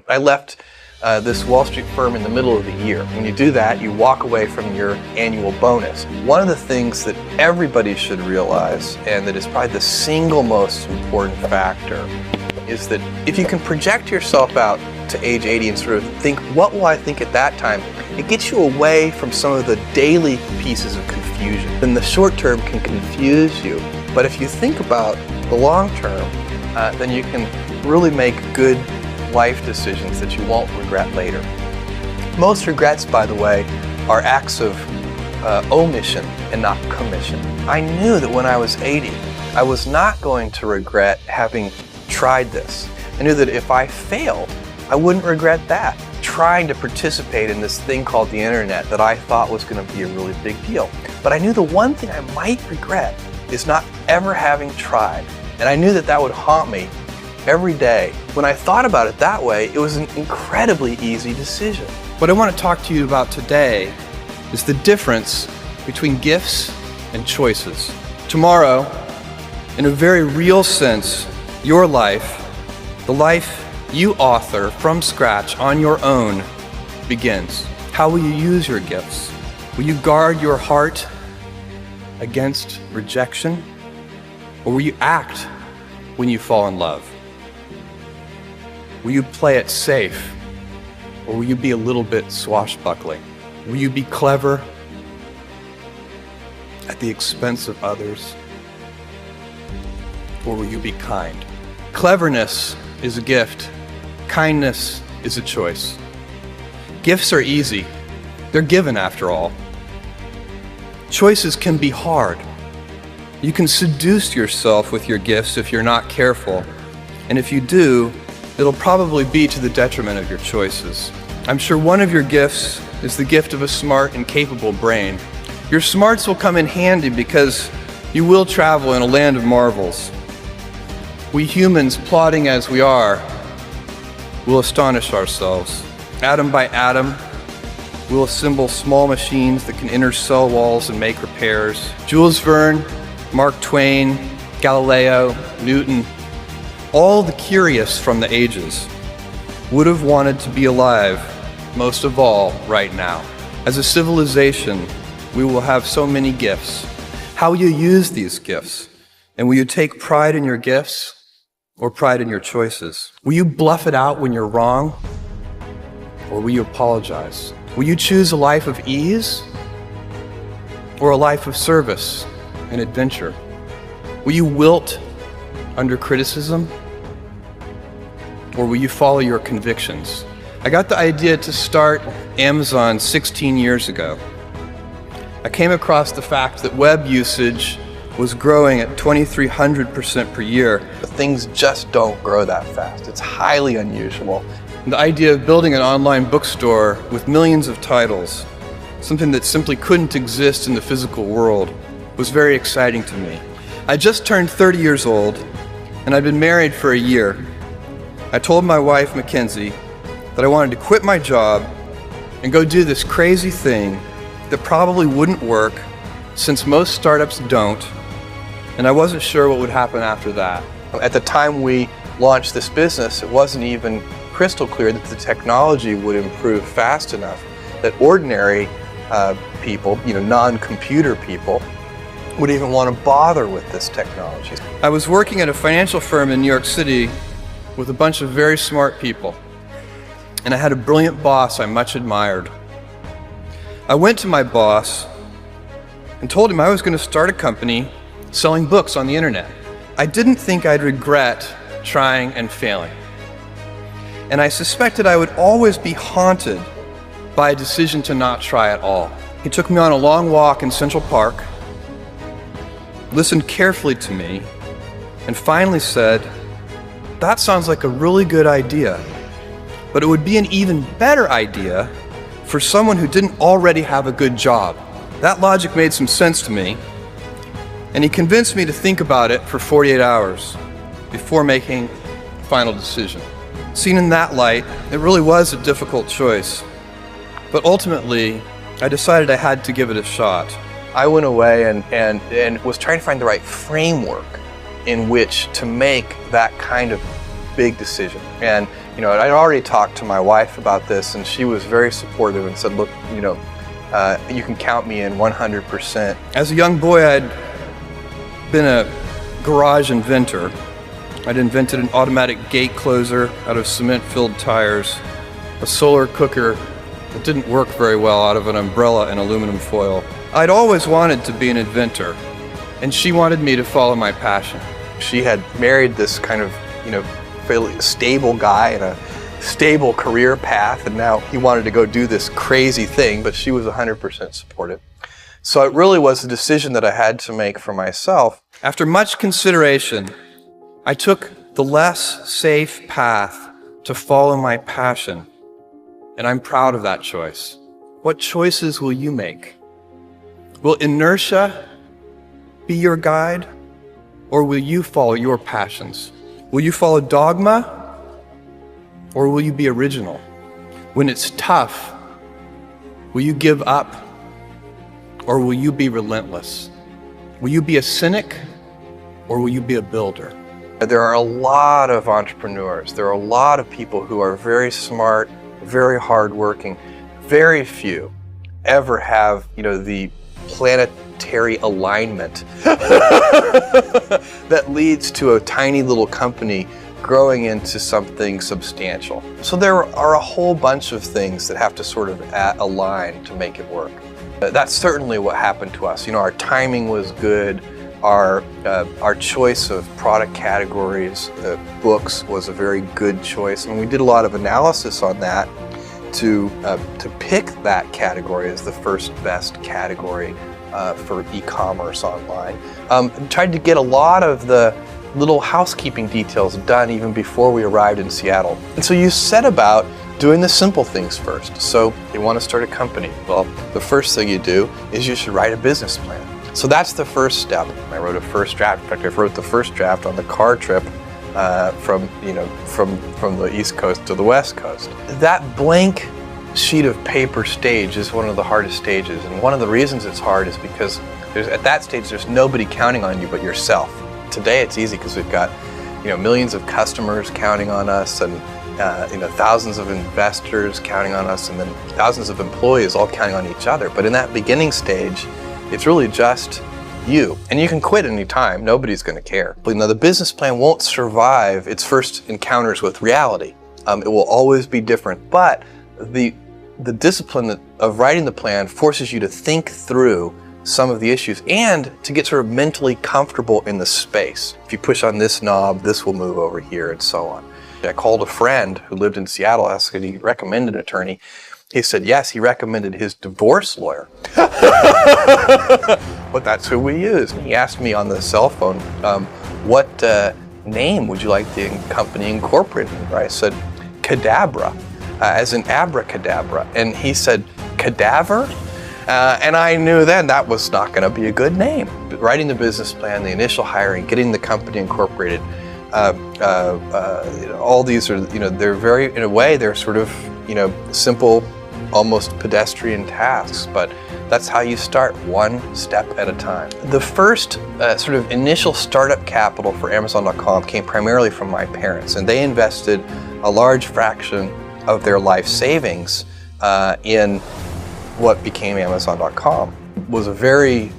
I left this Wall Street firm in the middle of the year. When you do that, you walk away from your annual bonus. One of the things that everybody should realize, and that is probably the single most important factor, is that if you can project yourself out to age 80 and sort of think, what will I think at that time? It gets you away from some of the daily pieces of confusion. And the short term can confuse you, but if you think about the long term, then you can really make good life decisions that you won't regret later. Most regrets, by the way, are acts of omission and not commission. I knew that when I was 80, I was not going to regret having tried this. I knew that if I failed, I wouldn't regret that. Trying to participate in this thing called the internet that I thought was going to be a really big deal. But I knew the one thing I might regret is not ever having tried. And I knew that that would haunt me every day. When I thought about it that way, it was an incredibly easy decision. What I want to talk to you about today is the difference between gifts and choices. Tomorrow, in a very real sense, your life, the life you author from scratch on your own, begins. How will you use your gifts? Will you guard your heart against rejection? Or will you act when you fall in love? Will you play it safe? Or will you be a little bit swashbuckling? Will you be clever at the expense of others? Or will you be kind? Cleverness is a gift. Kindness is a choice. Gifts are easy. They're given after all. Choices can be hard. You can seduce yourself with your gifts if you're not careful. And if you do, it'll probably be to the detriment of your choices. I'm sure one of your gifts is the gift of a smart and capable brain. Your smarts will come in handy because you will travel in a land of marvels. We humans, plodding as we are, will astonish ourselves. Atom by atom, we'll assemble small machines that can enter cell walls and make repairs. Jules Verne, Mark Twain, Galileo, Newton, all the curious from the ages would have wanted to be alive, most of all, right now. As a civilization, we will have so many gifts. How will you use these gifts? And will you take pride in your gifts or pride in your choices? Will you bluff it out when you're wrong? Or will you apologize? Will you choose a life of ease or a life of service and adventure? Will you wilt under criticism? Or will you follow your convictions? I got the idea to start Amazon 16 years ago. I came across the fact that web usage was growing at 2,300% per year. But things just don't grow that fast. It's highly unusual. The idea of building an online bookstore with millions of titles, something that simply couldn't exist in the physical world, was very exciting to me. I just turned 30 years old, and I'd been married for a year. I told my wife, Mackenzie, that I wanted to quit my job and go do this crazy thing that probably wouldn't work, since most startups don't, and I wasn't sure what would happen after that. At the time we launched this business, it wasn't even crystal clear that the technology would improve fast enough that ordinary people, non-computer people, would even want to bother with this technology. I was working at a financial firm in New York City with a bunch of very smart people, and I had a brilliant boss I much admired. I went to my boss and told him I was going to start a company selling books on the internet. I didn't think I'd regret trying and failing. And I suspected I would always be haunted by a decision to not try at all. He took me on a long walk in Central Park, listened carefully to me, and finally said, "That sounds like a really good idea, but it would be an even better idea for someone who didn't already have a good job." That logic made some sense to me, and he convinced me to think about it for 48 hours before making a final decision. Seen in that light, it really was a difficult choice, but ultimately, I decided I had to give it a shot. I went away and was trying to find the right framework in which to make that kind of big decision. And I'd already talked to my wife about this, and she was very supportive and said, look, you can count me in 100%. As a young boy, I'd been a garage inventor. I'd invented an automatic gate closer out of cement-filled tires, a solar cooker that didn't work very well out of an umbrella and aluminum foil. I'd always wanted to be an inventor, and she wanted me to follow my passion. She had married this kind of, fairly stable guy in a stable career path, and now he wanted to go do this crazy thing, but she was 100% supportive. So it really was a decision that I had to make for myself. After much consideration, I took the less safe path to follow my passion, and I'm proud of that choice. What choices will you make? Will inertia be your guide, or will you follow your passions? Will you follow dogma, or will you be original? When it's tough, will you give up, or will you be relentless? Will you be a cynic, or will you be a builder? There are a lot of entrepreneurs. There are a lot of people who are very smart, very hardworking. Very few ever have, the planetary alignment that leads to a tiny little company growing into something substantial. So there are a whole bunch of things that have to sort of align to make it work. That's certainly what happened to us. Our timing was good. Our choice of product categories, books, was a very good choice, and we did a lot of analysis on that to pick that category as the first best category for e-commerce online. Tried to get a lot of the little housekeeping details done even before we arrived in Seattle. And so you set about doing the simple things first. So you want to start a company. Well, the first thing you do is you should write a business plan. So that's the first step. I wrote a first draft. In fact, I wrote the first draft on the car trip from the East Coast to the West Coast. That blank sheet of paper stage is one of the hardest stages, and one of the reasons it's hard is because at that stage there's nobody counting on you but yourself. Today it's easy because we've got millions of customers counting on us, and thousands of investors counting on us, and then thousands of employees all counting on each other. But in that beginning stage, it's really just you. And you can quit any time. Nobody's going to care. But the business plan won't survive its first encounters with reality. It will always be different. But the discipline of writing the plan forces you to think through some of the issues and to get sort of mentally comfortable in the space. If you push on this knob, this will move over here, and so on. I called a friend who lived in Seattle, asked if he recommended an attorney. He said yes, he recommended his divorce lawyer. But that's who we use. He asked me on the cell phone, what name would you like the company incorporated under? I said, Cadabra, as in abracadabra. And he said, cadaver? And I knew then that was not going to be a good name. But writing the business plan, the initial hiring, getting the company incorporated, all these are, they're very, in a way, they're sort of, simple, almost pedestrian tasks, but that's how you start, one step at a time. The first sort of initial startup capital for Amazon.com came primarily from my parents, and they invested a large fraction of their life savings in what became Amazon.com. It was a very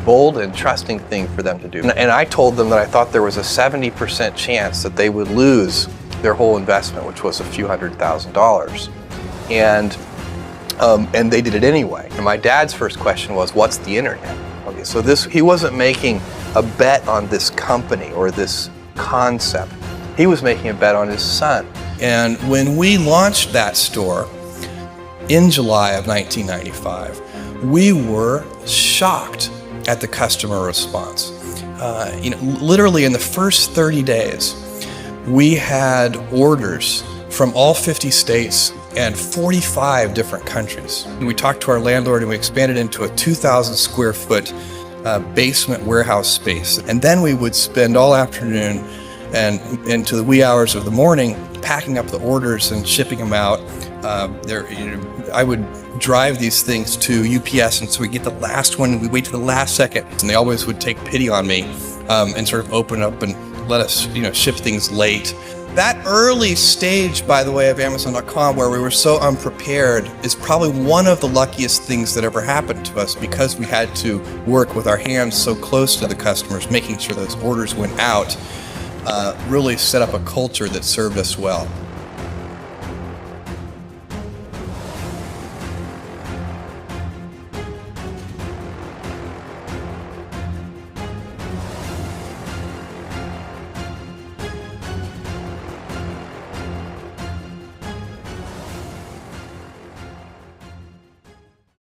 bold and trusting thing for them to do. And I told them that I thought there was a 70% chance that they would lose their whole investment, which was a few $100,000. And they did it anyway. And my dad's first question was, what's the internet? Okay, so he wasn't making a bet on this company or this concept. He was making a bet on his son. And when we launched that store in July of 1995, we were shocked at the customer response. Literally in the first 30 days, we had orders from all 50 states and 45 different countries. And we talked to our landlord and we expanded into a 2,000 square foot basement warehouse space. And then we would spend all afternoon and into the wee hours of the morning packing up the orders and shipping them out. I would drive these things to UPS, and so we get the last one and we wait to the last second. And they always would take pity on me and sort of open up and let us, ship things late. That early stage, by the way, of Amazon.com, where we were so unprepared, is probably one of the luckiest things that ever happened to us, because we had to work with our hands so close to the customers, making sure those orders went out, really set up a culture that served us well.